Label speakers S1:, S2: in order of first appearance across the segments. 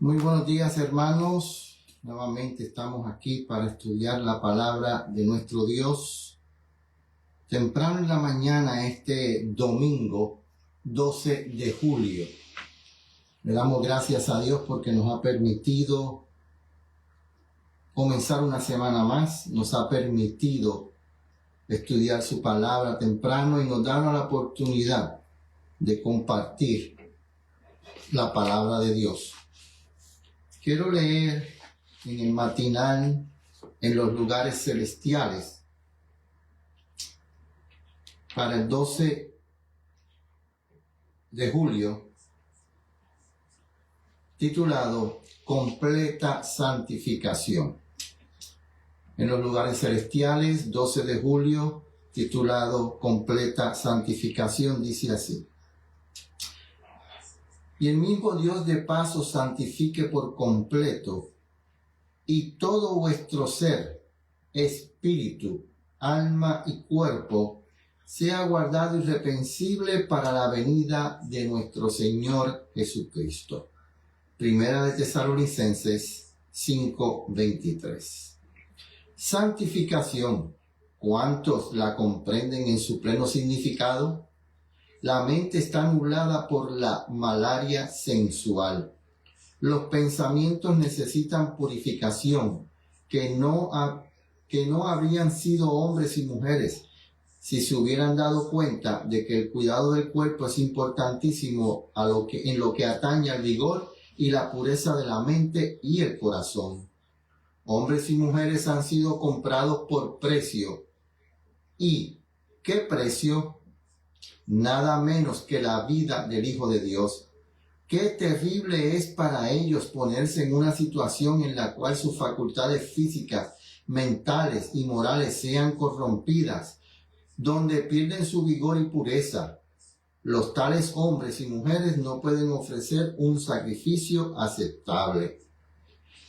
S1: Muy buenos días, hermanos. Nuevamente estamos aquí para estudiar la palabra de nuestro Dios. Temprano en la mañana, este domingo 12 de julio, le damos gracias a Dios porque nos ha permitido comenzar una semana más, nos ha permitido estudiar su palabra temprano y nos da la oportunidad de compartir la palabra de Dios. Quiero leer en el matinal en los lugares celestiales para el 12 de julio, titulado Completa Santificación. En los lugares celestiales, 12 de julio, titulado Completa Santificación, dice así: Y el mismo Dios de paz os santifique por completo, y todo vuestro ser, espíritu, alma y cuerpo, sea guardado irreprensible para la venida de nuestro Señor Jesucristo. Primera de Tesalonicenses 5:23. Santificación, ¿cuántos la comprenden en su pleno significado? La mente está nublada por la malaria sensual. Los pensamientos necesitan purificación, que no habrían sido hombres y mujeres si se hubieran dado cuenta de que el cuidado del cuerpo es importantísimo en lo que atañe al vigor y la pureza de la mente y el corazón. Hombres y mujeres han sido comprados por precio. ¿Y qué precio? Nada menos que la vida del Hijo de Dios. Qué terrible es para ellos ponerse en una situación en la cual sus facultades físicas, mentales y morales sean corrompidas, donde pierden su vigor y pureza. Los tales hombres y mujeres no pueden ofrecer un sacrificio aceptable.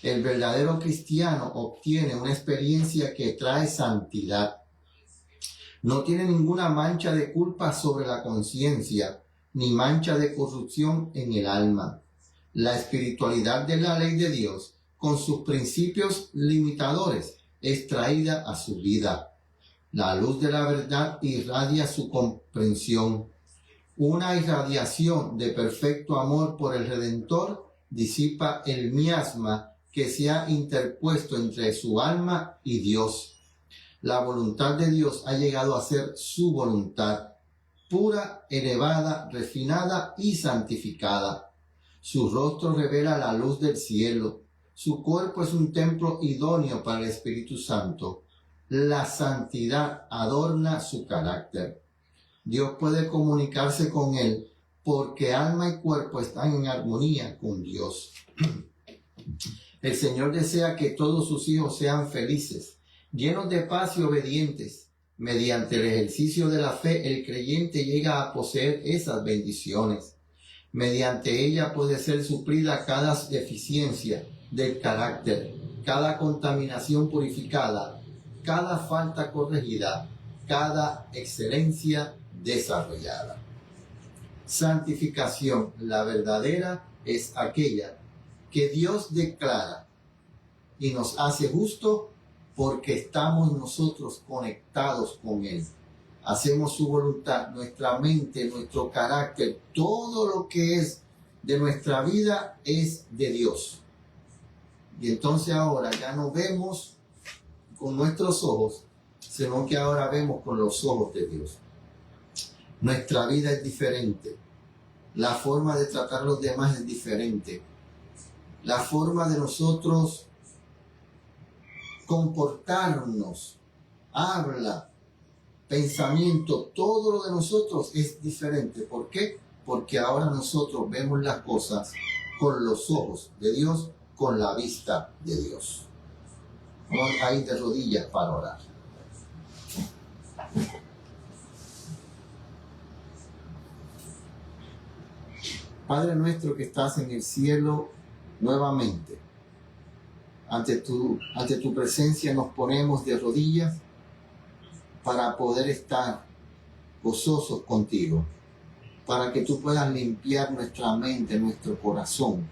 S1: El verdadero cristiano obtiene una experiencia que trae santidad. No tiene ninguna mancha de culpa sobre la conciencia, ni mancha de corrupción en el alma. La espiritualidad de la ley de Dios, con sus principios limitadores, es traída a su vida. La luz de la verdad irradia su comprensión. Una irradiación de perfecto amor por el Redentor disipa el miasma que se ha interpuesto entre su alma y Dios. La voluntad de Dios ha llegado a ser su voluntad, pura, elevada, refinada y santificada. Su rostro revela la luz del cielo. Su cuerpo es un templo idóneo para el Espíritu Santo. La santidad adorna su carácter. Dios puede comunicarse con él porque alma y cuerpo están en armonía con Dios. El Señor desea que todos sus hijos sean felices, llenos de paz y obedientes. Mediante el ejercicio de la fe, el creyente llega a poseer esas bendiciones. Mediante ella puede ser suplida cada deficiencia del carácter, cada contaminación purificada, cada falta corregida, cada excelencia desarrollada. Santificación, la verdadera, es aquella que Dios declara y nos hace justo porque estamos nosotros conectados con Él. Hacemos su voluntad, nuestra mente, nuestro carácter, todo lo que es de nuestra vida es de Dios. Y entonces ahora ya no vemos con nuestros ojos, sino que ahora vemos con los ojos de Dios. Nuestra vida es diferente. La forma de tratar a los demás es diferente. La forma de nosotros comportarnos, habla, pensamiento, todo lo de nosotros es diferente. ¿Por qué? Porque ahora nosotros vemos las cosas con los ojos de Dios, con la vista de Dios. Vamos a ir de rodillas para orar. Padre nuestro que estás en el cielo, nuevamente, ante tu presencia nos ponemos de rodillas para poder estar gozosos contigo, para que tú puedas limpiar nuestra mente, nuestro corazón,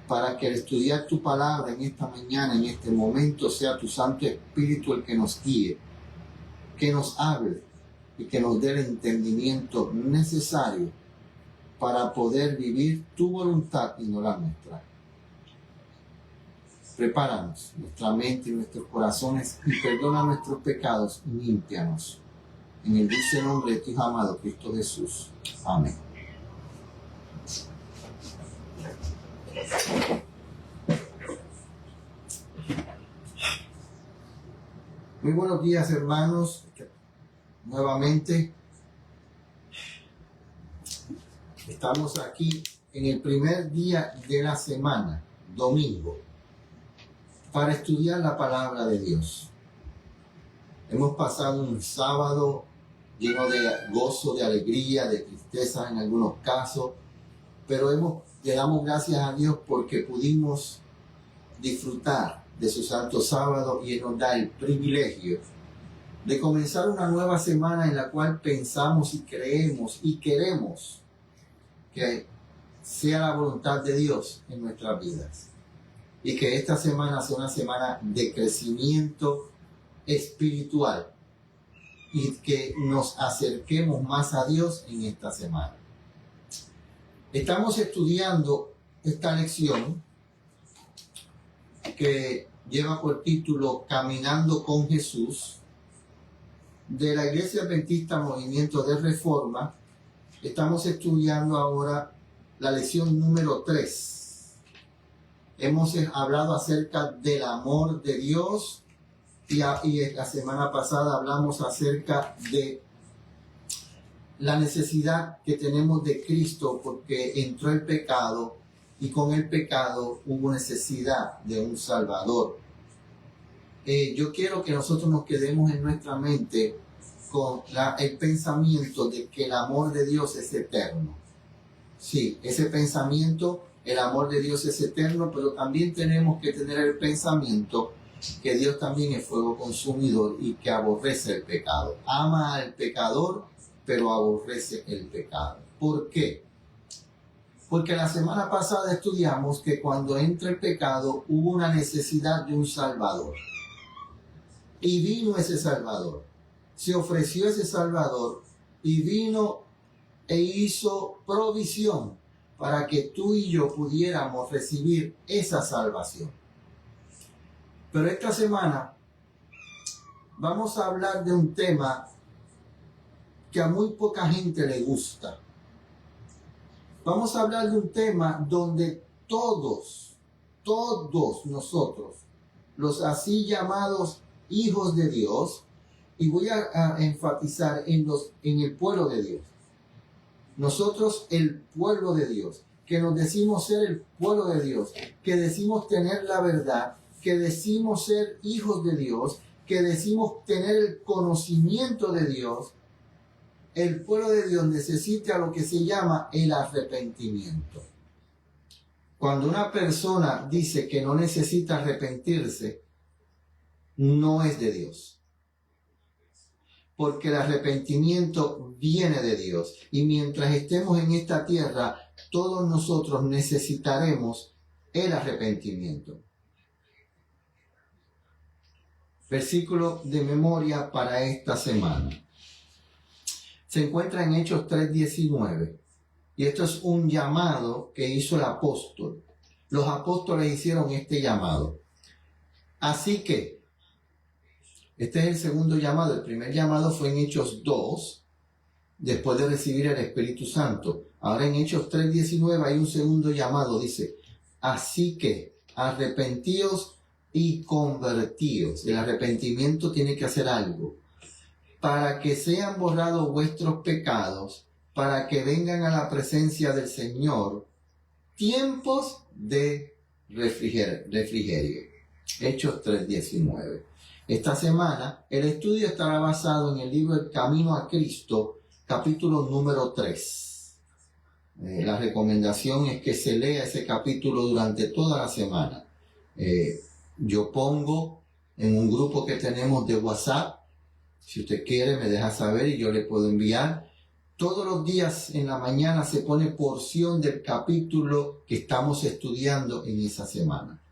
S1: para que al estudiar tu palabra en esta mañana, en este momento, sea tu Santo Espíritu el que nos guíe, que nos hable y que nos dé el entendimiento necesario para poder vivir tu voluntad y no la nuestra. Prepáranos nuestra mente y nuestros corazones y perdona nuestros pecados y límpianos. En el dulce nombre de tu Hijo amado, Cristo Jesús. Amén. Muy buenos días, hermanos. Nuevamente estamos aquí en el primer día de la semana, domingo, para estudiar la palabra de Dios. Hemos pasado un sábado lleno de gozo, de alegría, de tristeza en algunos casos, pero le damos gracias a Dios porque pudimos disfrutar de su santo sábado y Él nos da el privilegio de comenzar una nueva semana en la cual pensamos y creemos y queremos que sea la voluntad de Dios en nuestras vidas y que esta semana sea una semana de crecimiento espiritual y que nos acerquemos más a Dios en esta semana. Estamos estudiando esta lección que lleva por título Caminando con Jesús, de la Iglesia Adventista Movimiento de Reforma. Estamos estudiando ahora la lección número 3. Hemos hablado acerca del amor de Dios y la semana pasada hablamos acerca de la necesidad que tenemos de Cristo porque entró el pecado y con el pecado hubo necesidad de un Salvador. Yo quiero que nosotros nos quedemos en nuestra mente con el pensamiento de que el amor de Dios es eterno. Sí, ese pensamiento, el amor de Dios es eterno, pero también tenemos que tener el pensamiento que Dios también es fuego consumidor y que aborrece el pecado. Ama al pecador, pero aborrece el pecado. ¿Por qué? Porque la semana pasada estudiamos que cuando entra el pecado hubo una necesidad de un Salvador. Y vino ese Salvador. Se ofreció ese Salvador y vino e hizo provisión para que tú y yo pudiéramos recibir esa salvación. Pero esta semana vamos a hablar de un tema que a muy poca gente le gusta. Vamos a hablar de un tema donde todos nosotros, los así llamados hijos de Dios, y voy a enfatizar en el pueblo de Dios. Nosotros, el pueblo de Dios, que nos decimos ser el pueblo de Dios, que decimos tener la verdad, que decimos ser hijos de Dios, que decimos tener el conocimiento de Dios, el pueblo de Dios necesita lo que se llama el arrepentimiento. Cuando una persona dice que no necesita arrepentirse, no es de Dios. Porque el arrepentimiento viene de Dios. Y mientras estemos en esta tierra, todos nosotros necesitaremos el arrepentimiento. Versículo de memoria para esta semana. Se encuentra en Hechos 3:19. Y esto es un llamado que hizo el apóstol. Los apóstoles hicieron este llamado. Así que, este es el segundo llamado. El primer llamado fue en Hechos 2, después de recibir el Espíritu Santo. Ahora en Hechos 3:19 hay un segundo llamado. Dice, así que arrepentíos y convertíos. El arrepentimiento tiene que hacer algo. Para que sean borrados vuestros pecados, para que vengan a la presencia del Señor tiempos de refrigerio. Hechos 3:19. Esta semana el estudio estará basado en el libro El Camino a Cristo, capítulo número 3. La recomendación es que se lea ese capítulo durante toda la semana. Yo pongo en un grupo que tenemos de WhatsApp, si usted quiere me deja saber y yo le puedo enviar todos los días en la mañana se pone porción del capítulo que estamos estudiando en esa semana.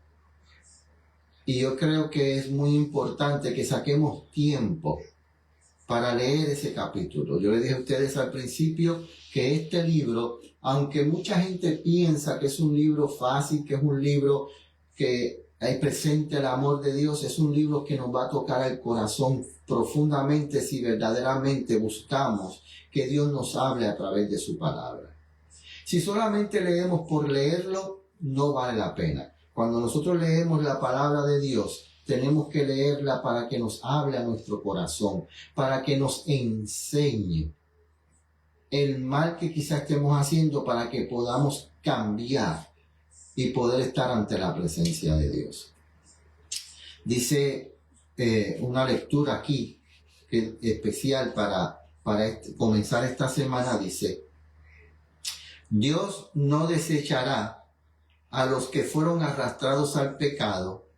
S1: Y yo creo que es muy importante que saquemos tiempo para leer ese capítulo. Yo le dije a ustedes al principio que este libro, aunque mucha gente piensa que es un libro fácil, que es un libro que hay presente el amor de Dios, es un libro que nos va a tocar el corazón profundamente si verdaderamente buscamos que Dios nos hable a través de su palabra. Si solamente leemos por leerlo, no vale la pena. Cuando nosotros leemos la palabra de Dios, tenemos que leerla para que nos hable a nuestro corazón, para que nos enseñe el mal que quizás estemos haciendo para que podamos cambiar y poder estar ante la presencia de Dios. Dice una lectura aquí que es especial para comenzar esta semana, dice: Dios no desechará a los que fueron arrastrados al pecado,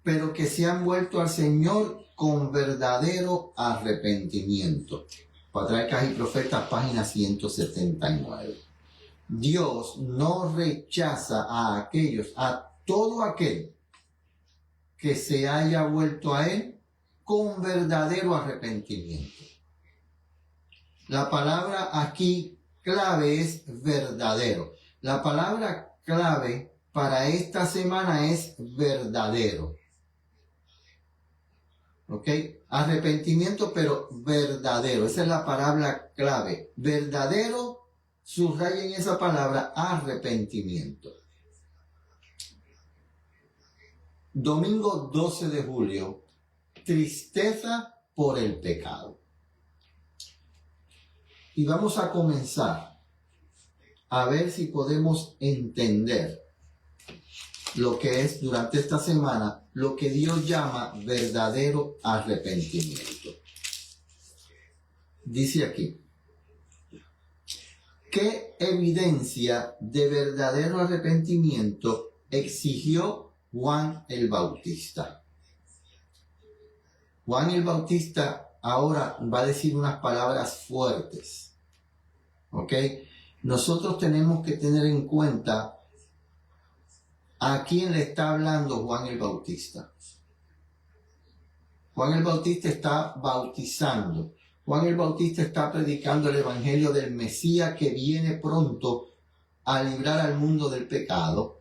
S1: pero que se han vuelto al Señor con verdadero arrepentimiento. Patriarcas y Profetas, página 179. Dios no rechaza a todo aquel que se haya vuelto a Él con verdadero arrepentimiento. La palabra aquí clave es verdadero. La palabra clave para esta semana es verdadero. ¿Ok? Arrepentimiento, pero verdadero. Esa es la palabra clave. Verdadero, subrayen esa palabra, arrepentimiento. Domingo 12 de julio, tristeza por el pecado. Y vamos a comenzar a ver si podemos entender lo que es durante esta semana lo que Dios llama verdadero arrepentimiento. Dice aquí: ¿qué evidencia de verdadero arrepentimiento exigió Juan el Bautista? Juan el Bautista ahora va a decir unas palabras fuertes. ¿Ok? Nosotros tenemos que tener en cuenta a quién le está hablando Juan el Bautista. Juan el Bautista está bautizando. Juan el Bautista está predicando el evangelio del Mesías que viene pronto a librar al mundo del pecado,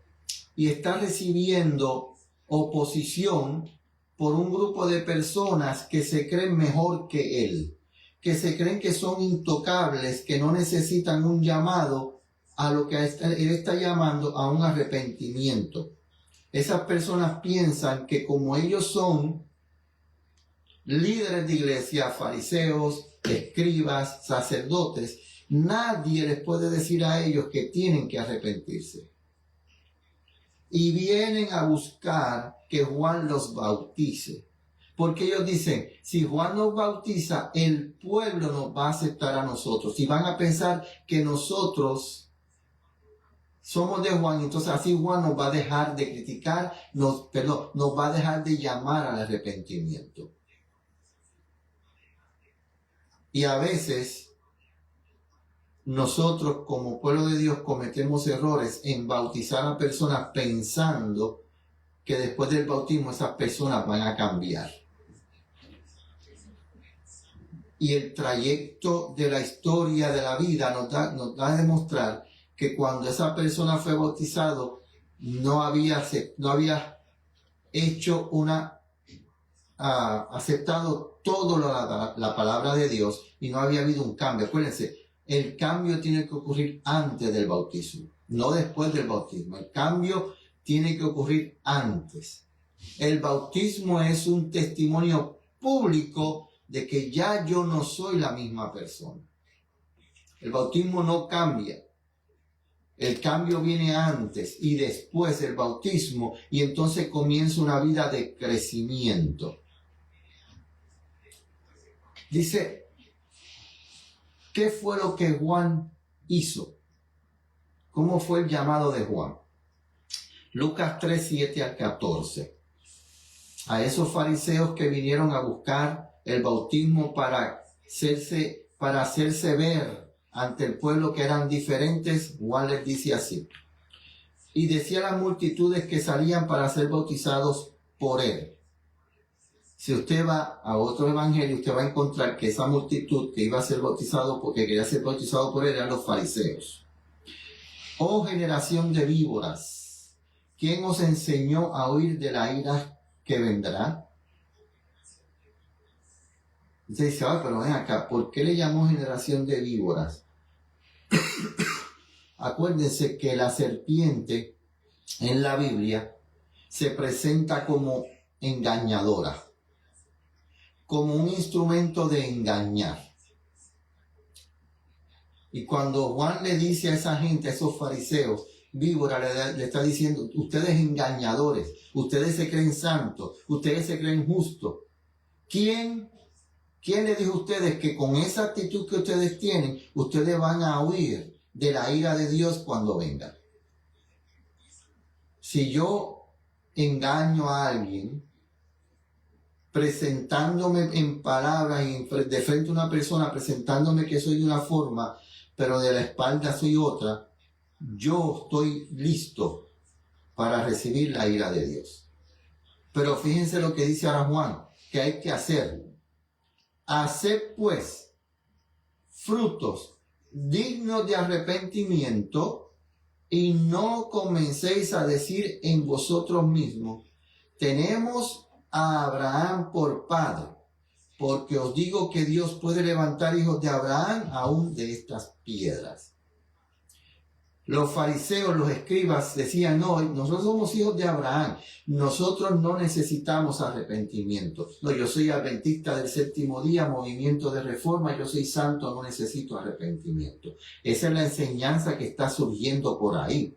S1: y está recibiendo oposición por un grupo de personas que se creen mejor que él, que se creen que son intocables, que no necesitan un llamado a lo que él está llamando a un arrepentimiento. Esas personas piensan que como ellos son líderes de iglesia, fariseos, escribas, sacerdotes, nadie les puede decir a ellos que tienen que arrepentirse. Y vienen a buscar que Juan los bautice. Porque ellos dicen, si Juan nos bautiza, el pueblo nos va a aceptar a nosotros. Y van a pensar que nosotros somos de Juan, entonces así Juan nos va a dejar de criticar, nos va a dejar de llamar al arrepentimiento. Y a veces nosotros como pueblo de Dios cometemos errores en bautizar a personas pensando que después del bautismo esas personas van a cambiar. Y el trayecto de la historia de la vida nos da a demostrar que cuando esa persona fue bautizado no había hecho aceptado toda la palabra de Dios y no había habido un cambio. Acuérdense, el cambio tiene que ocurrir antes del bautismo, no después del bautismo. El cambio tiene que ocurrir antes. El bautismo es un testimonio público de que ya yo no soy la misma persona. El bautismo no cambia. El cambio viene antes y después del bautismo, y entonces comienza una vida de crecimiento. Dice, ¿qué fue lo que Juan hizo? ¿Cómo fue el llamado de Juan? Lucas 3, 7 al 14. A esos fariseos que vinieron a buscar el bautismo para hacerse ver ante el pueblo que eran diferentes, Juan les dice así: y decía a las multitudes que salían para ser bautizados por él. Si usted va a otro evangelio, usted va a encontrar que esa multitud que iba a ser bautizado porque quería ser bautizado por él eran los fariseos. Oh generación de víboras, ¿quién os enseñó a huir de la ira que vendrá? Usted dice, pero ven acá, ¿por qué le llamó generación de víboras? Acuérdense que la serpiente en la Biblia se presenta como engañadora, como un instrumento de engañar. Y cuando Juan le dice a esa gente, a esos fariseos, víbora, le está diciendo, ustedes engañadores, ustedes se creen santos, ustedes se creen justos. ¿Quién les dijo a ustedes que con esa actitud que ustedes tienen, ustedes van a huir de la ira de Dios cuando venga? Si yo engaño a alguien, presentándome en palabras y de frente a una persona, presentándome que soy de una forma, pero de la espalda soy otra, yo estoy listo para recibir la ira de Dios. Pero fíjense lo que dice ahora Juan, que hay que hacer. Haced pues frutos dignos de arrepentimiento y no comencéis a decir en vosotros mismos, tenemos a Abraham por padre, porque os digo que Dios puede levantar hijos de Abraham aún de estas piedras. Los fariseos, los escribas decían, no, nosotros somos hijos de Abraham, nosotros no necesitamos arrepentimiento. No, yo soy adventista del séptimo día, movimiento de reforma, yo soy santo, no necesito arrepentimiento. Esa es la enseñanza que está surgiendo por ahí.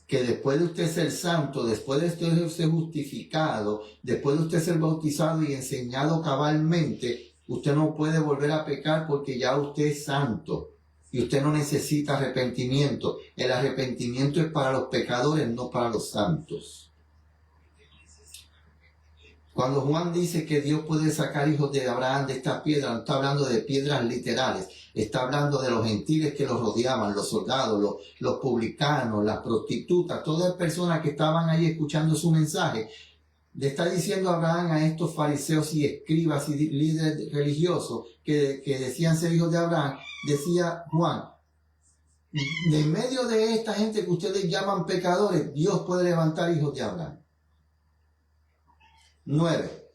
S1: Que después de usted ser santo, después de usted ser justificado, después de usted ser bautizado y enseñado cabalmente, usted no puede volver a pecar porque ya usted es santo. Y usted no necesita arrepentimiento. El arrepentimiento es para los pecadores, no para los santos. Cuando Juan dice que Dios puede sacar hijos de Abraham de estas piedras, no está hablando de piedras literales. Está hablando de los gentiles que los rodeaban, los soldados, los publicanos, las prostitutas, todas las personas que estaban ahí escuchando su mensaje. Le está diciendo Abraham a estos fariseos y escribas y líderes religiosos que decían ser hijos de Abraham, decía Juan, de medio de esta gente que ustedes llaman pecadores, Dios puede levantar hijos de Abraham. 9.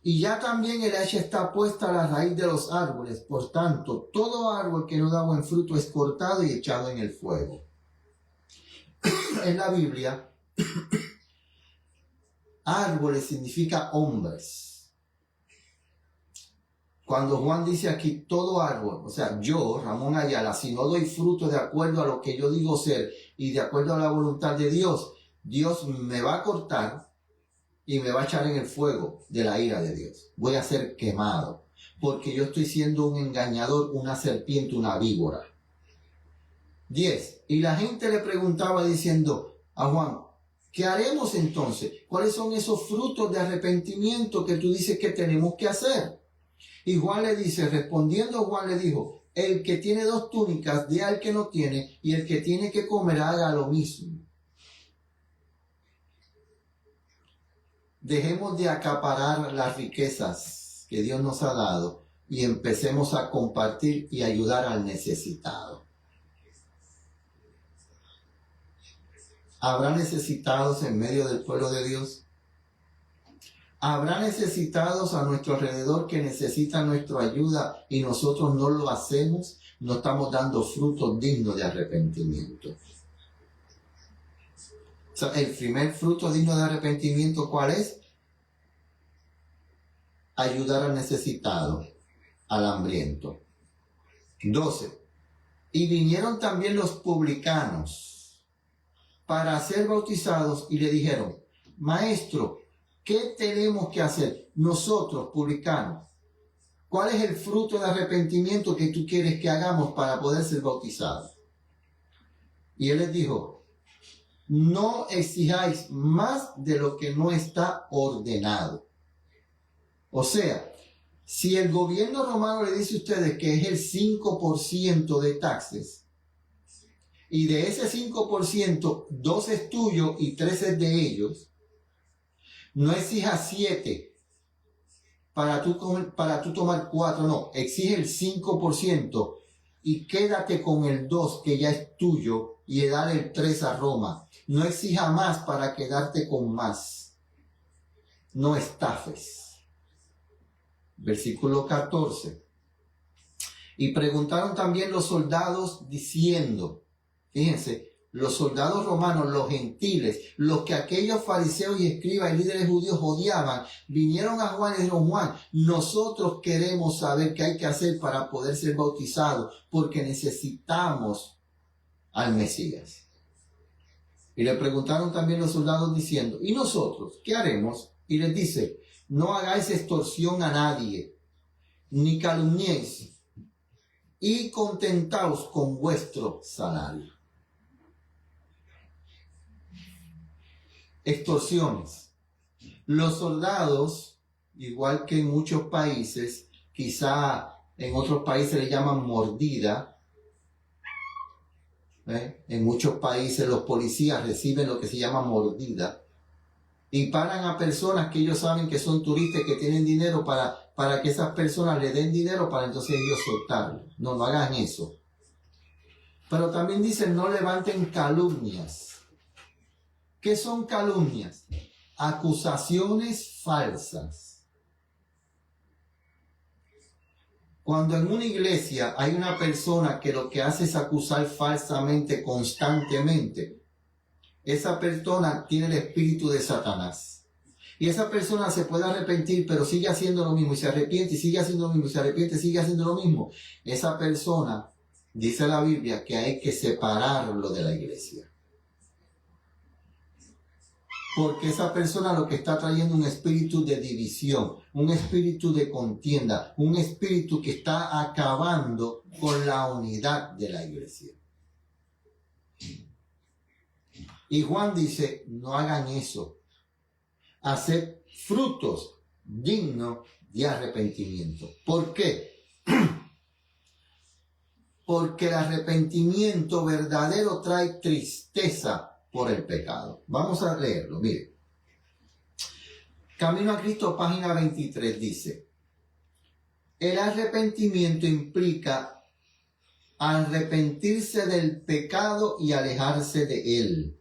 S1: Y ya también el hacha está puesta a la raíz de los árboles, por tanto, todo árbol que no da buen fruto es cortado y echado en el fuego. En la Biblia, árboles significa hombres. Cuando Juan dice aquí todo árbol, o sea, yo, Ramón Ayala, si no doy fruto de acuerdo a lo que yo digo ser y de acuerdo a la voluntad de Dios, Dios me va a cortar y me va a echar en el fuego de la ira de Dios. Voy a ser quemado porque yo estoy siendo un engañador, una serpiente, una víbora. 10. Y la gente le preguntaba diciendo a Juan, ¿qué haremos entonces? ¿Cuáles son esos frutos de arrepentimiento que tú dices que tenemos que hacer? Y Juan le dice, respondiendo Juan le dijo, el que tiene 2 túnicas, dé al que no tiene, y el que tiene que comer haga lo mismo. Dejemos de acaparar las riquezas que Dios nos ha dado y empecemos a compartir y ayudar al necesitado. ¿Habrá necesitados en medio del pueblo de Dios? ¿Habrá necesitados a nuestro alrededor que necesitan nuestra ayuda y nosotros no lo hacemos? No estamos dando frutos dignos de arrepentimiento. O sea, el primer fruto digno de arrepentimiento, ¿cuál es? Ayudar al necesitado, al hambriento. 12. Y vinieron también los publicanos para ser bautizados y le dijeron, Maestro, ¿qué tenemos que hacer nosotros, publicanos? ¿Cuál es el fruto de arrepentimiento que tú quieres que hagamos para poder ser bautizados? Y él les dijo, no exijáis más de lo que no está ordenado. O sea, Si el gobierno romano le dice a ustedes que es el 5% de taxes, y de ese 5%, 2 es tuyo y 3 es de ellos, no exija 7 para tú tomar 4, no, exige el 5% y quédate con el 2 que ya es tuyo y dar el 3 a Roma. No exija más para quedarte con más. No estafes. Versículo 14. Y preguntaron también los soldados diciendo, fíjense, los soldados romanos, los gentiles, los que aquellos fariseos y escribas y líderes judíos odiaban, vinieron a Juan y dijeron: Juan, nosotros queremos saber qué hay que hacer para poder ser bautizados, porque necesitamos al Mesías. Y le preguntaron también los soldados diciendo: ¿y nosotros qué haremos? Y les dice: no hagáis extorsión a nadie, ni calumniéis, y contentaos con vuestro salario. Extorsiones. Los soldados, igual que en muchos países, quizá en otros países le llaman mordida. En muchos países los policías reciben lo que se llama mordida y paran a personas que ellos saben que son turistas, que tienen dinero, para que esas personas le den dinero para entonces ellos soltarlo. No, no hagan eso. Pero también dicen: no levanten calumnias. ¿Qué son calumnias? Acusaciones falsas. Cuando en una iglesia hay una persona que lo que hace es acusar falsamente constantemente, esa persona tiene el espíritu de Satanás. Y esa persona se puede arrepentir, pero sigue haciendo lo mismo, y se arrepiente, y sigue haciendo lo mismo, y se arrepiente, y sigue haciendo lo mismo. Esa persona, dice la Biblia, que hay que separarlo de la iglesia. Porque esa persona lo que está trayendo un espíritu de división, un espíritu de contienda, un espíritu que está acabando con la unidad de la iglesia. Y Juan dice: no hagan eso. Haced frutos dignos de arrepentimiento. ¿Por qué? Porque el arrepentimiento verdadero trae tristeza por el pecado. Vamos a leerlo, mire. Camino a Cristo, página 23, dice: el arrepentimiento implica arrepentirse del pecado y alejarse de él.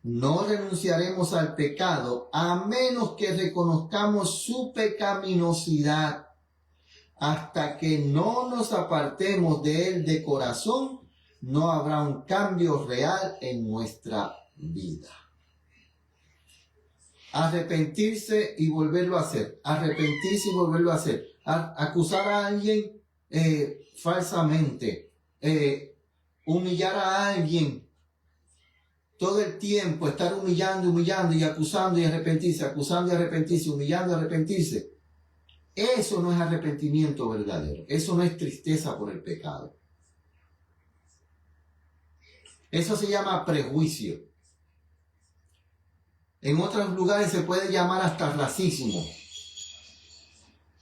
S1: No renunciaremos al pecado a menos que reconozcamos su pecaminosidad. Hasta que no nos apartemos de él de corazón, no habrá un cambio real en nuestra vida. Arrepentirse y volverlo a hacer. Arrepentirse y volverlo a hacer. Acusar a alguien falsamente. Humillar a alguien. Todo el tiempo estar humillando y acusando y arrepentirse, acusando y arrepentirse, humillando y arrepentirse. Eso no es arrepentimiento verdadero. Eso no es tristeza por el pecado. Eso se llama prejuicio. En otros lugares se puede llamar hasta racismo.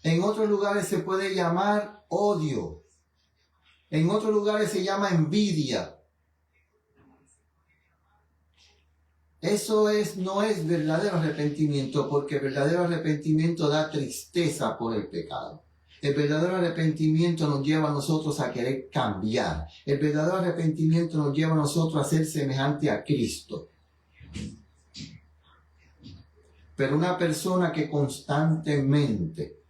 S1: En otros lugares se puede llamar odio. En otros lugares se llama envidia. Eso no es verdadero arrepentimiento, porque el verdadero arrepentimiento da tristeza por el pecado. El verdadero arrepentimiento nos lleva a nosotros a querer cambiar. El verdadero arrepentimiento nos lleva a nosotros a ser semejante a Cristo. Pero una persona que constantemente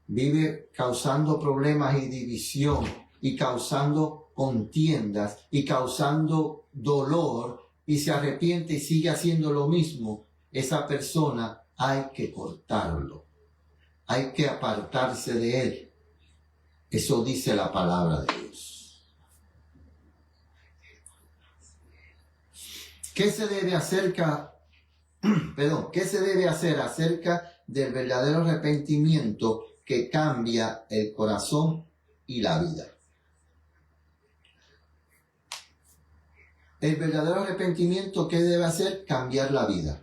S1: vive causando problemas y división, y causando contiendas, y causando dolor, y se arrepiente y sigue haciendo lo mismo, esa persona hay que cortarlo. Hay que apartarse de él. Eso dice la palabra de Dios. ¿Qué se debe hacer acerca del verdadero arrepentimiento que cambia el corazón y la vida? El verdadero arrepentimiento, ¿qué debe hacer? Cambiar la vida.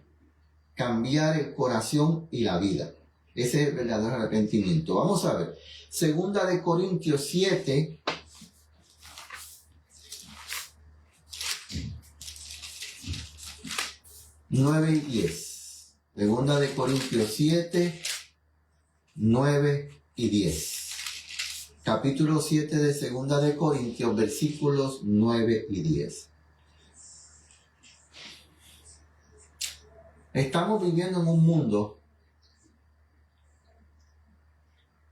S1: Cambiar el corazón y la vida. Ese es el verdadero arrepentimiento. Vamos a ver. Segunda de Corintios 7. Nueve y 10. Segunda de Corintios 7, 9 y 10. Capítulo 7 de Segunda de Corintios, versículos 9 y 10. Estamos viviendo en un mundo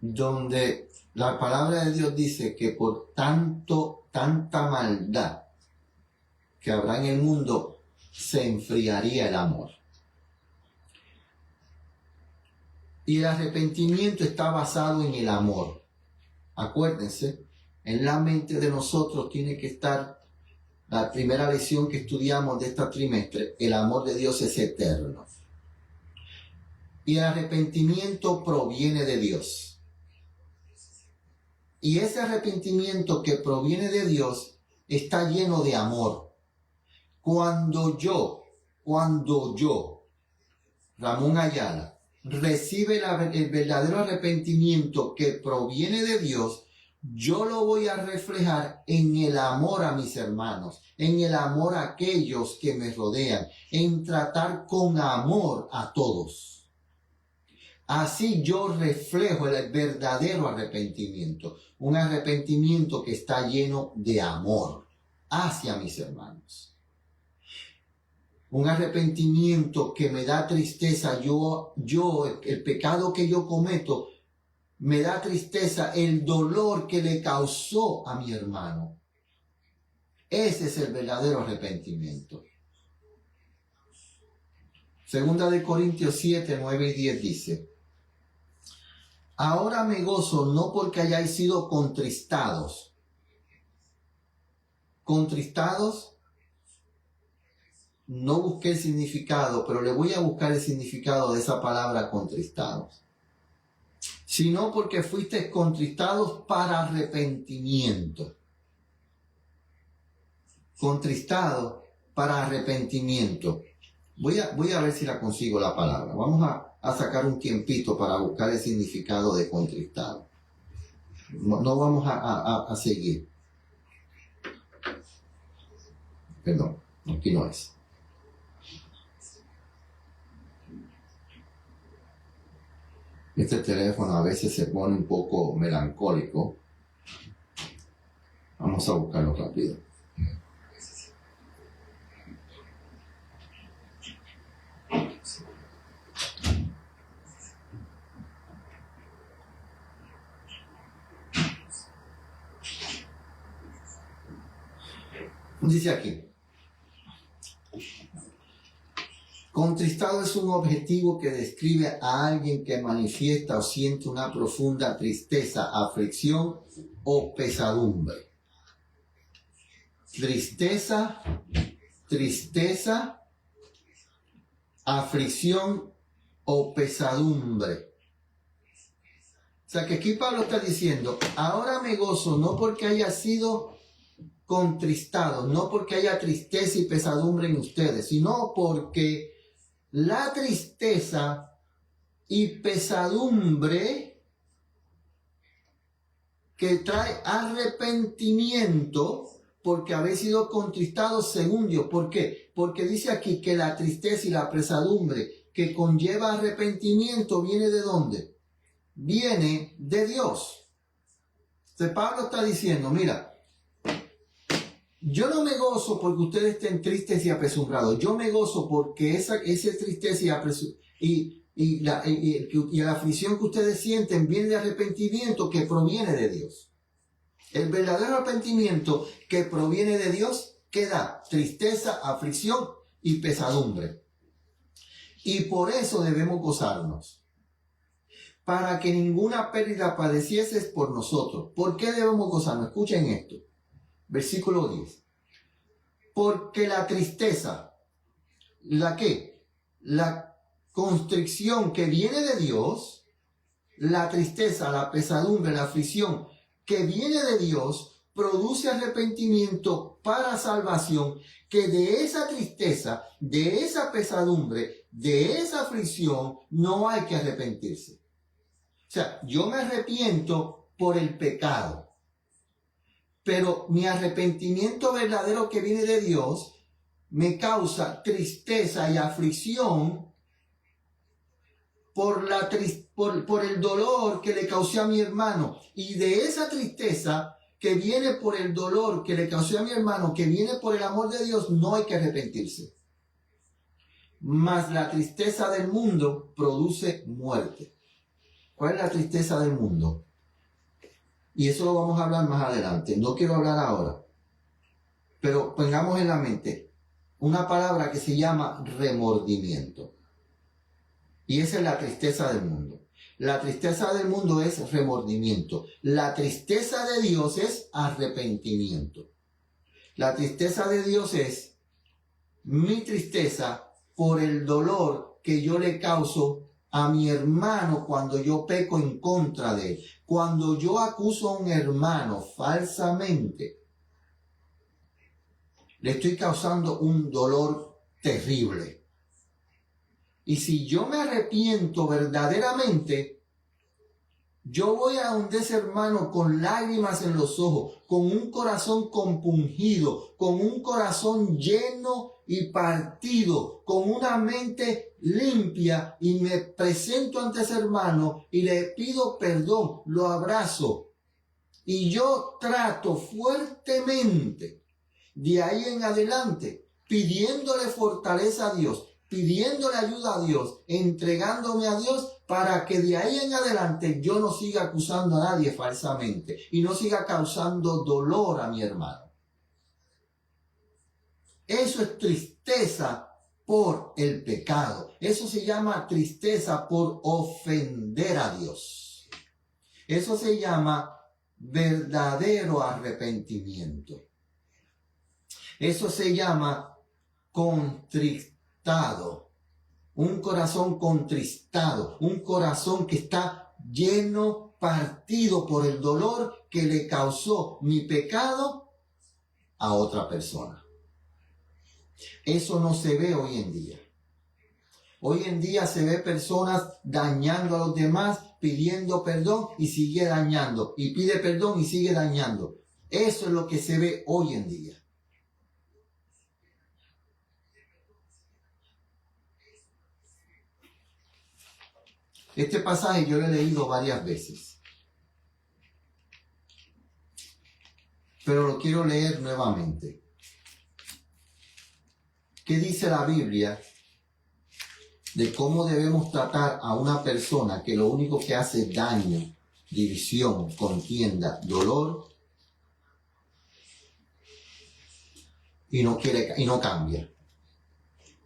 S1: donde la palabra de Dios dice que por tanta maldad que habrá en el mundo, se enfriaría el amor. Y el arrepentimiento está basado en el amor. Acuérdense, en la mente de nosotros tiene que estar la primera lección que estudiamos de este trimestre: el amor de Dios es eterno. Y el arrepentimiento proviene de Dios. Y ese arrepentimiento que proviene de Dios está lleno de amor. Cuando yo, Ramón Ayala, recibe el verdadero arrepentimiento que proviene de Dios, yo lo voy a reflejar en el amor a mis hermanos, en el amor a aquellos que me rodean, en tratar con amor a todos. Así yo reflejo el verdadero arrepentimiento, un arrepentimiento que está lleno de amor hacia mis hermanos. Un arrepentimiento que me da tristeza, el pecado que yo cometo, me da tristeza el dolor que le causó a mi hermano. Ese es el verdadero arrepentimiento. Segunda de Corintios 7, 9 y 10 dice: ahora me gozo no porque hayáis sido contristados. Contristados, no busqué el significado, pero le voy a buscar el significado de esa palabra contristados. Sino porque fuisteis contristados para arrepentimiento. Contristados para arrepentimiento. Voy a ver si la consigo la palabra. Vamos a sacar un tiempito para buscar el significado de contristado. No vamos a seguir. Perdón, aquí no es. Este teléfono a veces se pone un poco melancólico. Vamos a buscarlo rápido. Dice aquí: contristado es un adjetivo que describe a alguien que manifiesta o siente una profunda tristeza, aflicción o pesadumbre. Tristeza, aflicción o pesadumbre. O sea que aquí Pablo está diciendo: ahora me gozo no porque haya sido contristado, no porque haya tristeza y pesadumbre en ustedes, sino porque la tristeza y pesadumbre que trae arrepentimiento, porque habéis sido contristados según Dios. ¿Por qué? Porque dice aquí que la tristeza y la pesadumbre que conlleva arrepentimiento viene ¿de dónde? Viene de Dios. Entonces Pablo está diciendo: mira, yo no me gozo porque ustedes estén tristes y apresurados. Yo me gozo porque esa tristeza y la aflicción que ustedes sienten viene de arrepentimiento que proviene de Dios. El verdadero arrepentimiento que proviene de Dios, ¿qué da? Tristeza, aflicción y pesadumbre. Y por eso debemos gozarnos. Para que ninguna pérdida padecieses por nosotros. ¿Por qué debemos gozarnos? Escuchen esto. Versículo 10. Porque la tristeza, ¿la qué? La constricción que viene de Dios, la tristeza, la pesadumbre, la aflicción que viene de Dios, produce arrepentimiento para salvación, que de esa tristeza, de esa pesadumbre, de esa aflicción, no hay que arrepentirse. sea, yo me arrepiento por el pecado, pero mi arrepentimiento verdadero que viene de Dios me causa tristeza y aflicción por el dolor que le causé a mi hermano. Y de esa tristeza que viene por el dolor que le causé a mi hermano, que viene por el amor de Dios, no hay que arrepentirse. Mas la tristeza del mundo produce muerte. ¿Cuál es la tristeza del mundo? Y eso lo vamos a hablar más adelante. No quiero hablar ahora. Pero pongamos en la mente una palabra que se llama remordimiento. Y esa es la tristeza del mundo. La tristeza del mundo es remordimiento. La tristeza de Dios es arrepentimiento. La tristeza de Dios es mi tristeza por el dolor que yo le causo a mi hermano cuando yo peco en contra de él. Cuando yo acuso a un hermano falsamente, le estoy causando un dolor terrible. Y si yo me arrepiento verdaderamente, yo voy a donde ese hermano con lágrimas en los ojos, con un corazón compungido, con un corazón lleno y partido, con una mente limpia, y me presento ante ese hermano y le pido perdón, lo abrazo. Y yo trato fuertemente de ahí en adelante, pidiéndole fortaleza a Dios, pidiéndole ayuda a Dios, entregándome a Dios, para que de ahí en adelante yo no siga acusando a nadie falsamente y no siga causando dolor a mi hermano. Eso es tristeza por el pecado. Eso se llama tristeza por ofender a Dios. Eso se llama verdadero arrepentimiento. Eso se llama contristado. Un corazón contristado, un corazón que está lleno, partido por el dolor que le causó mi pecado a otra persona. Eso no se ve hoy en día. Hoy en día se ve personas dañando a los demás, pidiendo perdón y sigue dañando, y pide perdón y sigue dañando. Eso es lo que se ve hoy en día. Este pasaje yo lo he leído varias veces, pero lo quiero leer nuevamente. ¿Qué dice la Biblia de cómo debemos tratar a una persona que lo único que hace es daño, división, contienda, dolor y no cambia?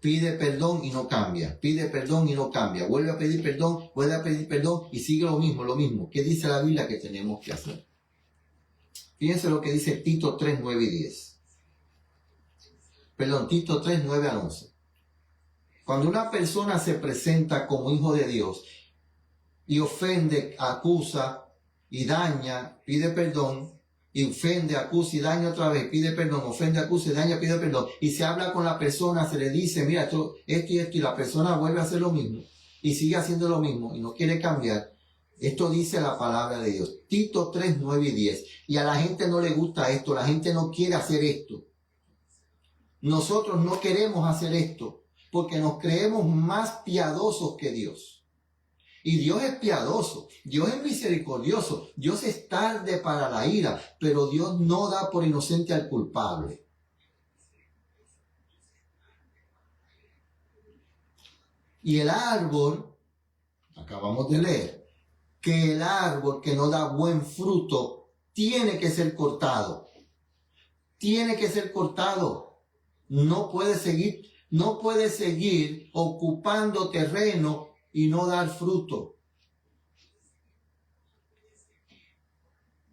S1: Pide perdón y no cambia. Pide perdón y no cambia. Vuelve a pedir perdón y sigue lo mismo. ¿Qué dice la Biblia que tenemos que hacer? Fíjense lo que dice Tito 3, 9 y 10. Tito 3, 9 al 11. Cuando una persona se presenta como hijo de Dios y ofende, acusa y daña, pide perdón, y ofende, acusa y daña otra vez, pide perdón, ofende, acusa y daña, pide perdón, y se habla con la persona, se le dice, mira, esto y la persona vuelve a hacer lo mismo, y sigue haciendo lo mismo, y no quiere cambiar. Esto dice la palabra de Dios. Tito 3, 9 y 10. Y a la gente no le gusta esto, la gente no quiere hacer esto. Nosotros no queremos hacer esto, porque nos creemos más piadosos que Dios. Y Dios es piadoso, Dios es misericordioso, Dios es tarde para la ira, pero Dios no da por inocente al culpable. Y el árbol, acabamos de leer, que el árbol que no da buen fruto tiene que ser cortado. Tiene que ser cortado. No puede seguir ocupando terreno y no dar fruto.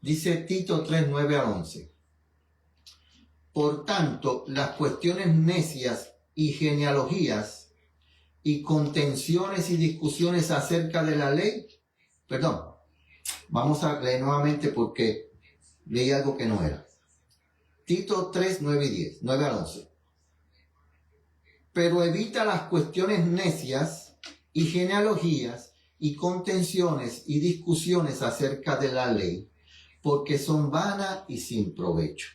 S1: Dice Tito 3, 9 al 11. Por tanto, las cuestiones necias y genealogías y contenciones y discusiones acerca de la ley, vamos a leer nuevamente porque leí algo que no era. Tito 3, 9 y 10, 9 al 11. Pero evita las cuestiones necias y genealogías y contenciones y discusiones acerca de la ley, porque son vanas y sin provecho.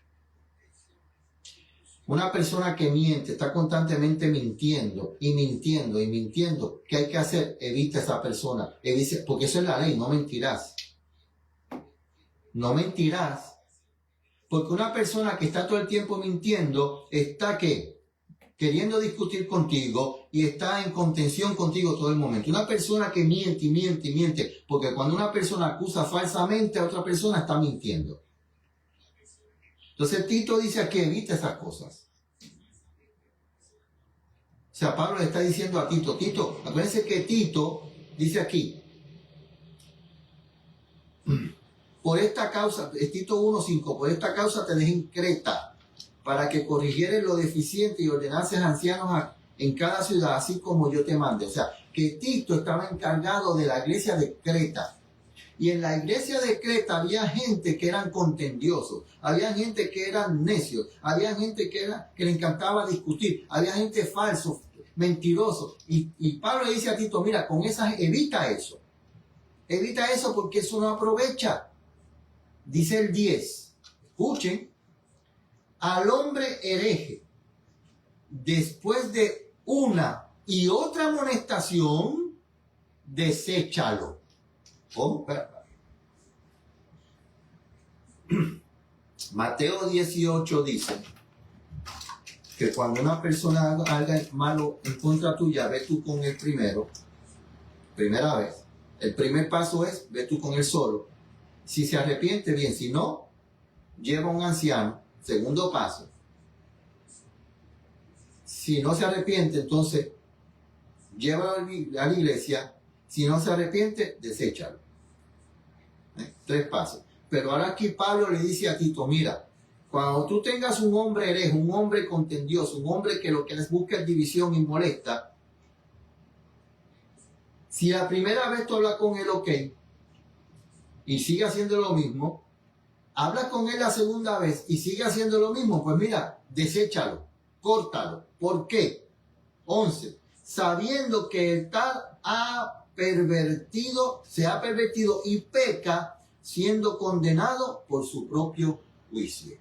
S1: Una persona que miente, está constantemente mintiendo y mintiendo y mintiendo. ¿Qué hay que hacer? Evita a esa persona. Porque eso es la ley, no mentirás. No mentirás. Porque una persona que está todo el tiempo mintiendo, está ¿qué? Queriendo discutir contigo y está en contención contigo todo el momento. Una persona que miente y miente y miente, porque cuando una persona acusa falsamente a otra persona, está mintiendo. Entonces Tito dice aquí, evita esas cosas. O sea, Pablo le está diciendo a Tito, acuérdense que Tito dice aquí, por esta causa, es Tito 1:5, por esta causa te dejé en Creta, para que corrigieres lo deficiente y ordenases ancianos en cada ciudad, así como yo te mande. O sea, que Tito estaba encargado de la iglesia de Creta. Y en la iglesia de Creta había gente que eran contendiosos, había gente que eran necios, había gente que le encantaba discutir, había gente falso, mentiroso. Y Pablo le dice a Tito, mira, con esas evita eso. Evita eso porque eso no aprovecha. Dice el 10, escuchen, al hombre hereje, después de una y otra amonestación, deséchalo. ¿Cómo? Mateo 18 dice que cuando una persona haga malo en contra tuya, ve tú con él primera vez. El primer paso es, ve tú con él solo. Si se arrepiente, bien. Si no, lleva a un anciano. Segundo paso. Si no se arrepiente, entonces, lleva a la iglesia. Si no se arrepiente, deséchalo. 3 pasos. Pero ahora aquí Pablo le dice a Tito, mira, cuando tú tengas un hombre hereje, un hombre contendioso, un hombre que lo que les busca es división y molesta, si la primera vez tú hablas con él, ok, y sigue haciendo lo mismo, habla con él la segunda vez y sigue haciendo lo mismo, pues mira, deséchalo, córtalo. ¿Por qué? 11. Sabiendo que el tal se ha pervertido y peca, siendo condenado por su propio juicio.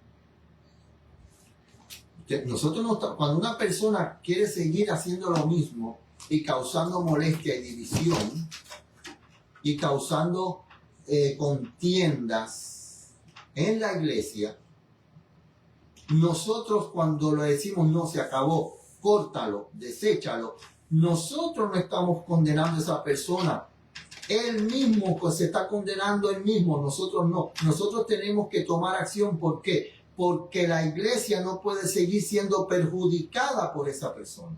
S1: Cuando una persona quiere seguir haciendo lo mismo y causando molestia y división y causando contiendas en la iglesia, nosotros cuando le decimos no, se acabó, córtalo, deséchalo, nosotros no estamos condenando a esa persona. Él mismo pues, se está condenando él mismo, nosotros no. Nosotros tenemos que tomar acción. ¿Por qué? Porque la iglesia no puede seguir siendo perjudicada por esa persona.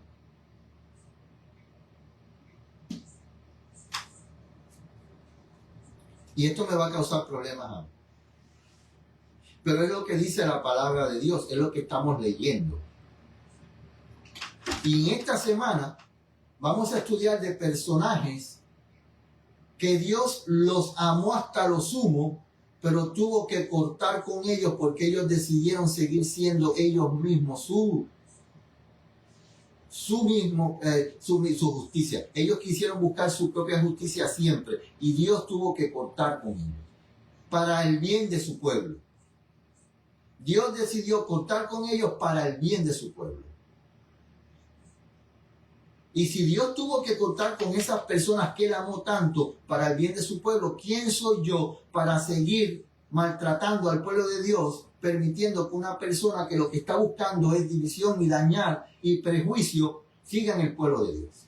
S1: Y esto me va a causar problemas a mí. Pero es lo que dice la palabra de Dios, es lo que estamos leyendo. Y en esta semana vamos a estudiar de personajes que Dios los amó hasta lo sumo, pero tuvo que cortar con ellos porque ellos decidieron seguir siendo ellos mismos su justicia. Ellos quisieron buscar su propia justicia siempre y Dios tuvo que cortar con ellos para el bien de su pueblo. Dios decidió cortar con ellos para el bien de su pueblo. Y si Dios tuvo que cortar con esas personas que Él amó tanto para el bien de su pueblo, ¿quién soy yo para seguir maltratando al pueblo de Dios, permitiendo que una persona que lo que está buscando es división y dañar y prejuicio, siga en el pueblo de Dios?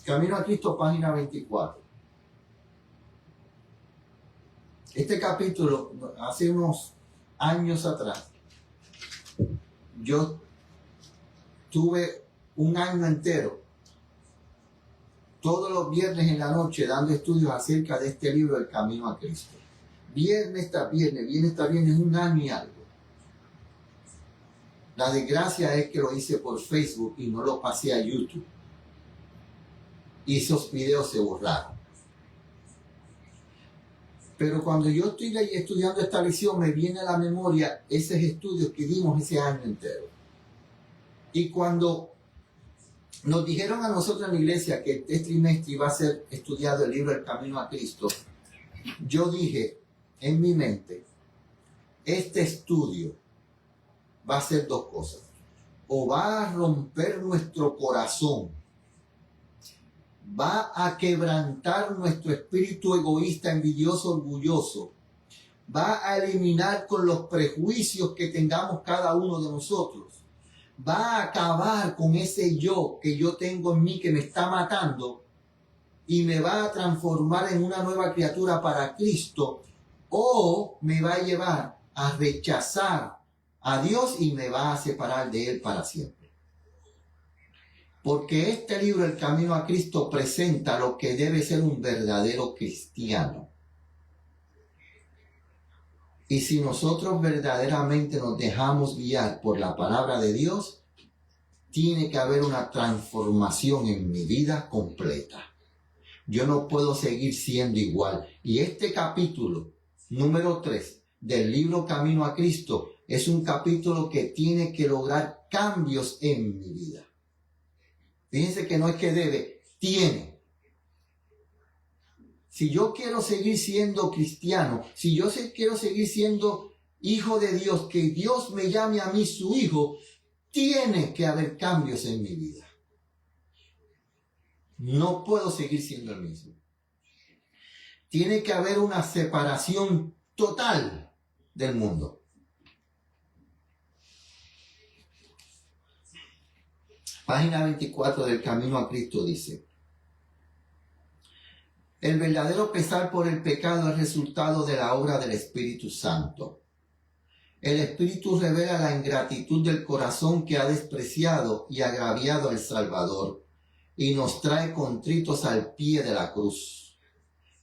S1: Camino a Cristo, página 24. Este capítulo, hace unos años atrás, yo tuve un año entero, todos los viernes en la noche, dando estudios acerca de este libro, El Camino a Cristo. Viernes tras viernes, un año y algo. La desgracia es que lo hice por Facebook y no lo pasé a YouTube. Y esos videos se borraron. Pero cuando yo estoy estudiando esta lección, me viene a la memoria esos estudios que dimos ese año entero. Y cuando nos dijeron a nosotros en la iglesia que este trimestre iba a ser estudiado el libro El Camino a Cristo, yo dije en mi mente, este estudio va a hacer dos cosas. O va a romper nuestro corazón, va a quebrantar nuestro espíritu egoísta, envidioso, orgulloso, va a eliminar con los prejuicios que tengamos cada uno de nosotros, va a acabar con ese yo que yo tengo en mí que me está matando y me va a transformar en una nueva criatura para Cristo, o me va a llevar a rechazar a Dios y me va a separar de Él para siempre. Porque este libro, El Camino a Cristo, presenta lo que debe ser un verdadero cristiano. Y si nosotros verdaderamente nos dejamos guiar por la palabra de Dios, tiene que haber una transformación en mi vida completa. Yo no puedo seguir siendo igual. Y este capítulo, número 3, del libro Camino a Cristo, es un capítulo que tiene que lograr cambios en mi vida. Fíjense que no es que debe, tiene. Si yo quiero seguir siendo cristiano, si yo quiero seguir siendo hijo de Dios, que Dios me llame a mí su hijo, tiene que haber cambios en mi vida. No puedo seguir siendo el mismo. Tiene que haber una separación total del mundo. Página 24 del Camino a Cristo dice: el verdadero pesar por el pecado es resultado de la obra del Espíritu Santo. El Espíritu revela la ingratitud del corazón que ha despreciado y agraviado al Salvador y nos trae contritos al pie de la cruz.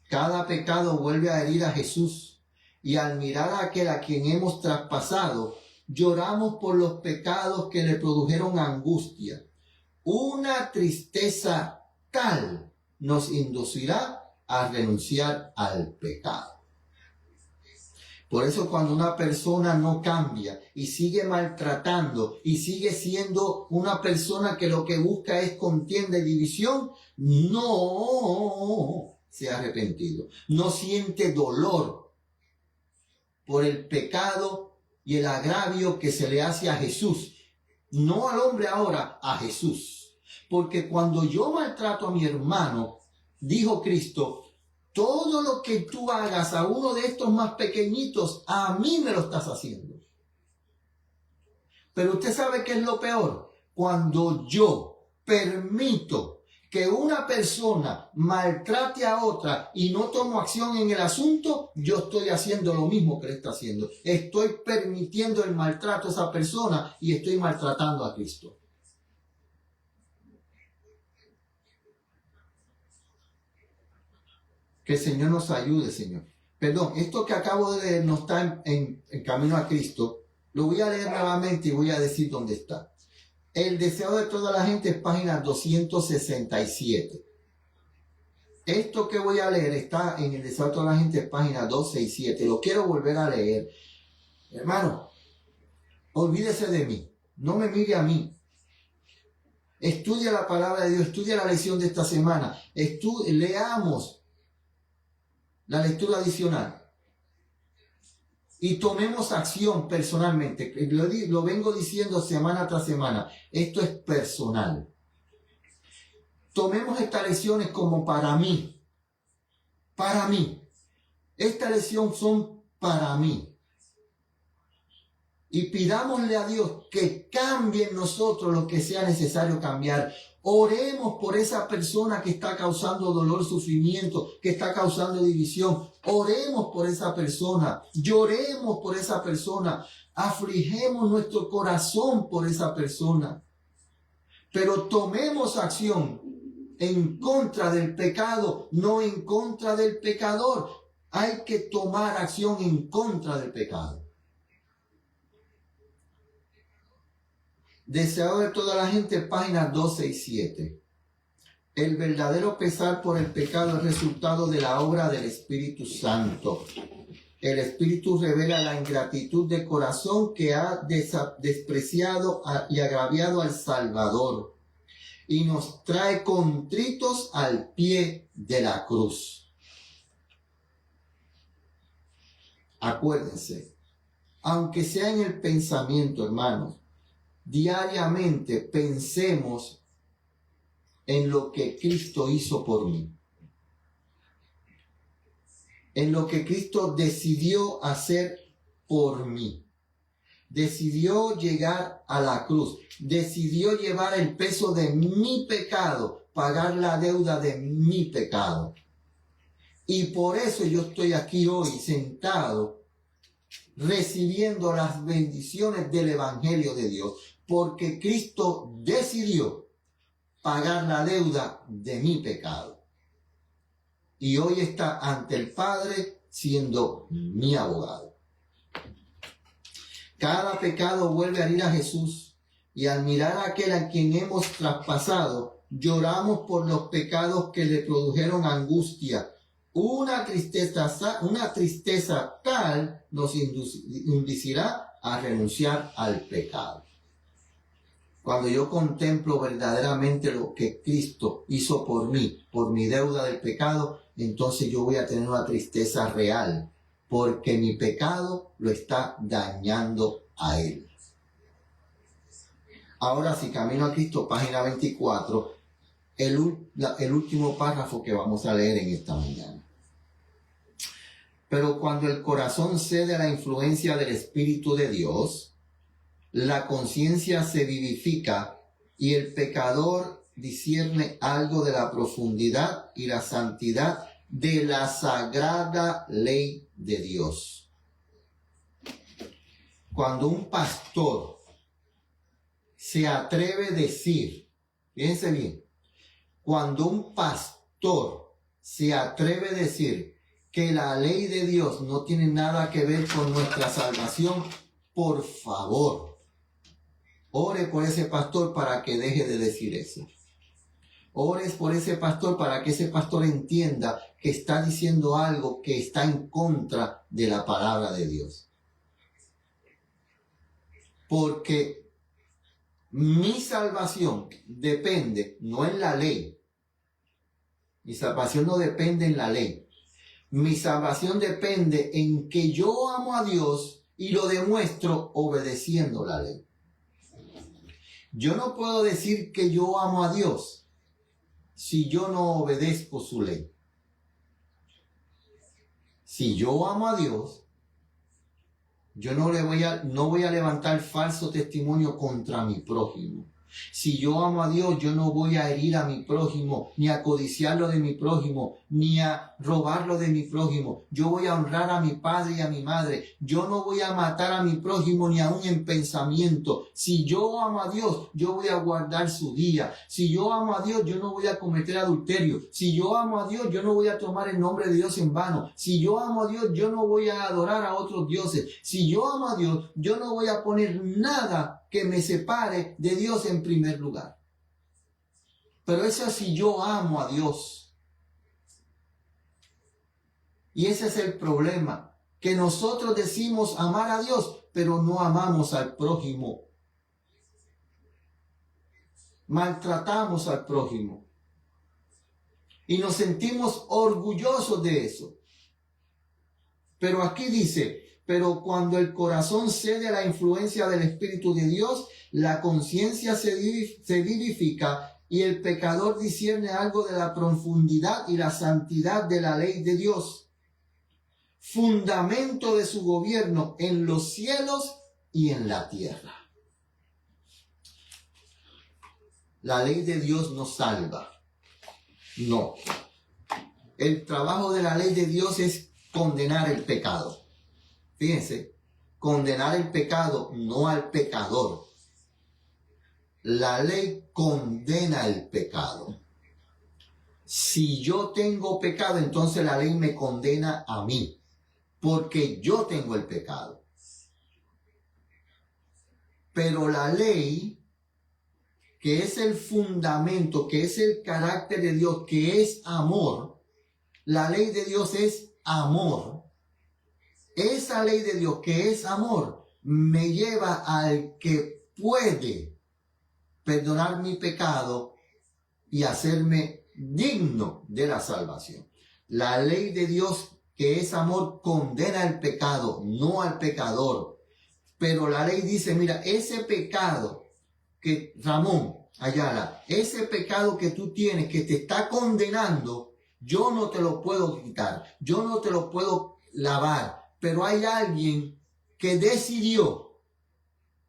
S1: Cada pecado vuelve a herir a Jesús y al mirar a aquel a quien hemos traspasado, lloramos por los pecados que le produjeron angustia. Una tristeza tal nos inducirá a renunciar al pecado. Por eso cuando una persona no cambia y sigue maltratando y sigue siendo una persona que lo que busca es contienda y división, no se ha arrepentido, no siente dolor por el pecado y el agravio que se le hace a Jesús. No al hombre ahora, a Jesús. Porque cuando yo maltrato a mi hermano, dijo Cristo, todo lo que tú hagas a uno de estos más pequeñitos, a mí me lo estás haciendo. Pero usted sabe qué es lo peor. Cuando yo permito que una persona maltrate a otra y no tomo acción en el asunto, yo estoy haciendo lo mismo que él está haciendo. Estoy permitiendo el maltrato a esa persona y estoy maltratando a Cristo. Que el Señor nos ayude, Señor. Perdón, esto que acabo de leer no está en Camino a Cristo. Lo voy a leer nuevamente y voy a decir dónde está. El deseo de toda la gente es página 267. Esto que voy a leer está en el deseo de toda la gente, página 267. Lo quiero volver a leer. Hermano, olvídese de mí. No me mire a mí. Estudia la palabra de Dios. Estudia la lección de esta semana. Leamos la lectura adicional y tomemos acción personalmente. Lo vengo diciendo semana tras semana. Esto es personal. Tomemos estas lecciones como para mí. Para mí. Estas lecciones son para mí. Y pidámosle a Dios que cambie en nosotros lo que sea necesario cambiar. Oremos por esa persona que está causando dolor, sufrimiento, que está causando división. Oremos por esa persona. Lloremos por esa persona. Afligemos nuestro corazón por esa persona. Pero tomemos acción en contra del pecado, no en contra del pecador. Hay que tomar acción en contra del pecado. Deseado de toda la gente, página 267. El verdadero pesar por el pecado es resultado de la obra del Espíritu Santo. El Espíritu revela la ingratitud de corazón que ha despreciado y agraviado al Salvador y nos trae contritos al pie de la cruz. Acuérdense, aunque sea en el pensamiento, hermanos, diariamente pensemos en lo que Cristo hizo por mí, en lo que Cristo decidió hacer por mí. Decidió llegar a la cruz, decidió llevar el peso de mi pecado, pagar la deuda de mi pecado. Y por eso yo estoy aquí hoy sentado, recibiendo las bendiciones del Evangelio de Dios, porque Cristo decidió pagar la deuda de mi pecado. Y hoy está ante el Padre siendo mi abogado. Cada pecado vuelve a herir a Jesús, y al mirar a aquel a quien hemos traspasado, lloramos por los pecados que le produjeron angustia. Una tristeza tal nos inducirá a renunciar al pecado. Cuando yo contemplo verdaderamente lo que Cristo hizo por mí, por mi deuda del pecado, entonces yo voy a tener una tristeza real, porque mi pecado lo está dañando a Él. Ahora, si camino a Cristo, página 24, el último párrafo que vamos a leer en esta mañana. Pero cuando el corazón cede a la influencia del Espíritu de Dios, la conciencia se vivifica y el pecador discierne algo de la profundidad y la santidad de la sagrada ley de Dios. Cuando un pastor se atreve a decir, fíjense bien, cuando un pastor se atreve a decir que la ley de Dios no tiene nada que ver con nuestra salvación, por favor, ore por ese pastor para que deje de decir eso. Ores por ese pastor para que ese pastor entienda que está diciendo algo que está en contra de la palabra de Dios. Porque mi salvación depende, no en la ley. Mi salvación no depende en la ley. Mi salvación depende en que yo amo a Dios y lo demuestro obedeciendo la ley. Yo no puedo decir que yo amo a Dios si yo no obedezco su ley. Si yo amo a Dios, yo no voy a levantar falso testimonio contra mi prójimo. Si yo amo a Dios, yo no voy a herir a mi prójimo, ni a codiciarlo de mi prójimo, ni a robarlo de mi prójimo. Yo voy a honrar a mi padre y a mi madre. Yo no voy a matar a mi prójimo ni aún en pensamiento. Si yo amo a Dios, yo voy a guardar su día. Si yo amo a Dios, yo no voy a cometer adulterio. Si yo amo a Dios, yo no voy a tomar el nombre de Dios en vano. Si yo amo a Dios, yo no voy a adorar a otros dioses. Si yo amo a Dios, yo no voy a poner nada que me separe de Dios en primer lugar. Pero eso es si yo amo a Dios. Y ese es el problema, que nosotros decimos amar a Dios, pero no amamos al prójimo. Maltratamos al prójimo. Y nos sentimos orgullosos de eso. Pero aquí dice, pero cuando el corazón cede a la influencia del Espíritu de Dios, la conciencia se vivifica y el pecador discierne algo de la profundidad y la santidad de la ley de Dios, fundamento de su gobierno en los cielos y en la tierra. La ley de Dios no salva. No. El trabajo de la ley de Dios es condenar el pecado. Fíjense, condenar el pecado, no al pecador. La ley condena el pecado. Si yo tengo pecado, entonces la ley me condena a mí, porque yo tengo el pecado. Pero la ley, que es el fundamento, que es el carácter de Dios, que es amor, la ley de Dios es amor. Esa ley de Dios, que es amor, me lleva al que puede perdonar mi pecado y hacerme digno de la salvación. La ley de Dios, que es amor, condena el pecado, no al pecador. Pero la ley dice, mira, ese pecado que, Ramón Ayala, ese pecado que tú tienes, que te está condenando, yo no te lo puedo quitar, yo no te lo puedo lavar, pero hay alguien que decidió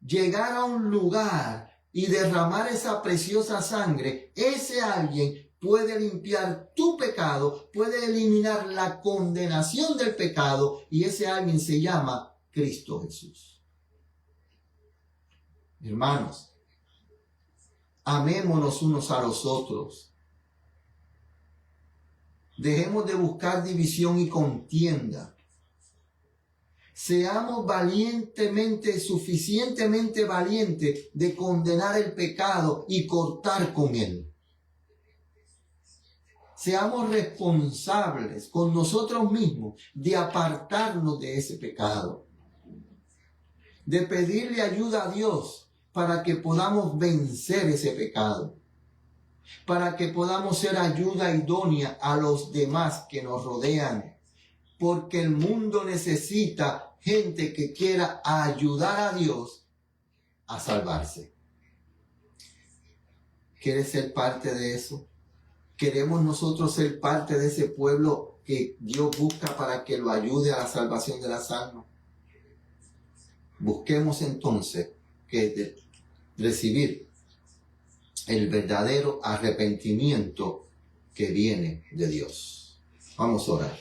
S1: llegar a un lugar y derramar esa preciosa sangre. Ese alguien puede limpiar tu pecado, puede eliminar la condenación del pecado, y ese alguien se llama Cristo Jesús. Hermanos, amémonos unos a los otros. Dejemos de buscar división y contienda. Seamos suficientemente valientes de condenar el pecado y cortar con él. Seamos responsables con nosotros mismos de apartarnos de ese pecado, de pedirle ayuda a Dios para que podamos vencer ese pecado, para que podamos ser ayuda idónea a los demás que nos rodean, porque el mundo necesita gente que quiera ayudar a Dios a salvarse. ¿Quieres ser parte de eso? ¿Queremos nosotros ser parte de ese pueblo que Dios busca para que lo ayude a la salvación de las almas? Busquemos entonces recibir el verdadero arrepentimiento que viene de Dios. Vamos a orar.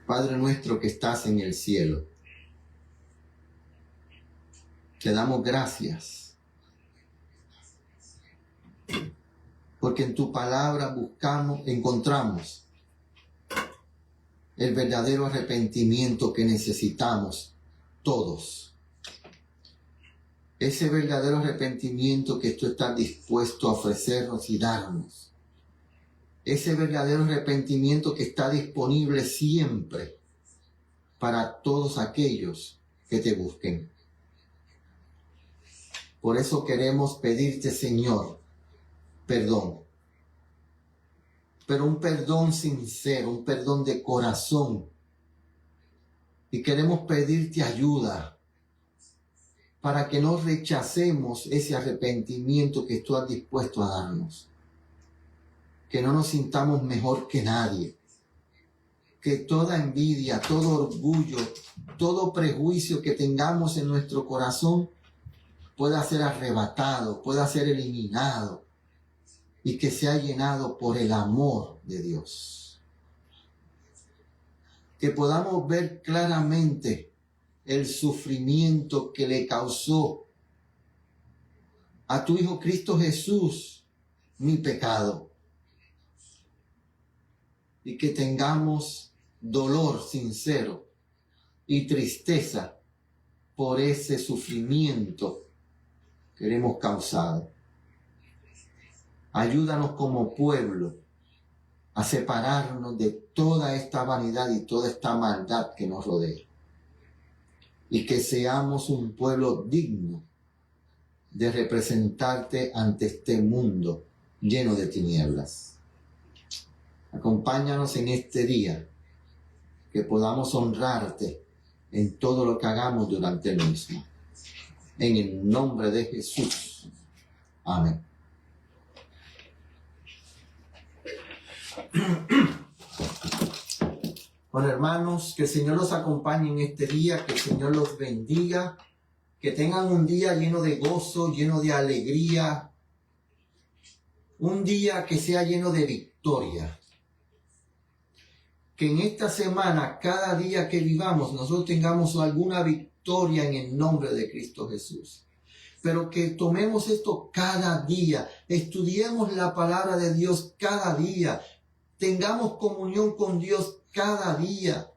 S1: Padre nuestro que estás en el cielo, te damos gracias porque en tu palabra encontramos el verdadero arrepentimiento que necesitamos todos. Ese verdadero arrepentimiento que tú estás dispuesto a ofrecernos y darnos. Ese verdadero arrepentimiento que está disponible siempre para todos aquellos que te busquen. Por eso queremos pedirte, Señor, perdón. Pero un perdón sincero, un perdón de corazón. Y queremos pedirte ayuda para que no rechacemos ese arrepentimiento que tú has dispuesto a darnos. Que no nos sintamos mejor que nadie. Que toda envidia, todo orgullo, todo prejuicio que tengamos en nuestro corazón pueda ser arrebatado, pueda ser eliminado y que sea llenado por el amor de Dios. Que podamos ver claramente el sufrimiento que le causó a tu Hijo Cristo Jesús mi pecado. Y que tengamos dolor sincero y tristeza por ese sufrimiento que le hemos causado. Ayúdanos como pueblo a separarnos de toda esta vanidad y toda esta maldad que nos rodea. Y que seamos un pueblo digno de representarte ante este mundo lleno de tinieblas. Acompáñanos en este día, que podamos honrarte en todo lo que hagamos durante el mismo. En el nombre de Jesús. Amén. Bueno, hermanos, que el Señor los acompañe en este día, que el Señor los bendiga, que tengan un día lleno de gozo, lleno de alegría, un día que sea lleno de victoria. Que en esta semana, cada día que vivamos, nosotros tengamos alguna victoria en el nombre de Cristo Jesús. Pero que tomemos esto cada día, estudiemos la palabra de Dios cada día, tengamos comunión con Dios cada día,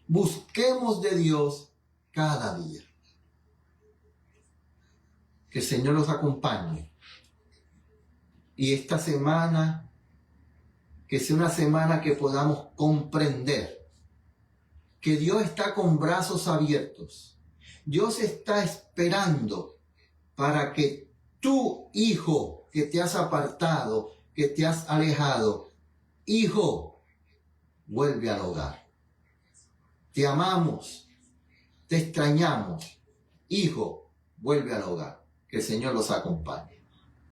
S1: busquemos de Dios cada día. Que el Señor los acompañe. Y esta semana, que sea una semana que podamos comprender que Dios está con brazos abiertos, Dios está esperando para que tu hijo que te has apartado, que te has alejado, hijo, vuelve al hogar. Te amamos, te extrañamos. Hijo, vuelve al hogar. Que el Señor los acompañe.